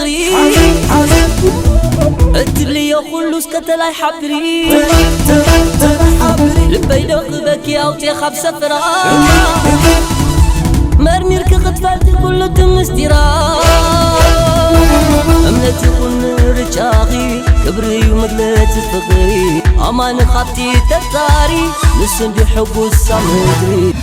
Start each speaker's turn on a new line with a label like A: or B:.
A: صغري اتلي كل سكتلاي حبري لبي دقبك يا وتي خاب سفرا مرميرك خطفالتي كله تمستيرا أمنتي كن رجاغي كبري ومدلتي فقري أمان خطي تتاري نسن بحب السمدري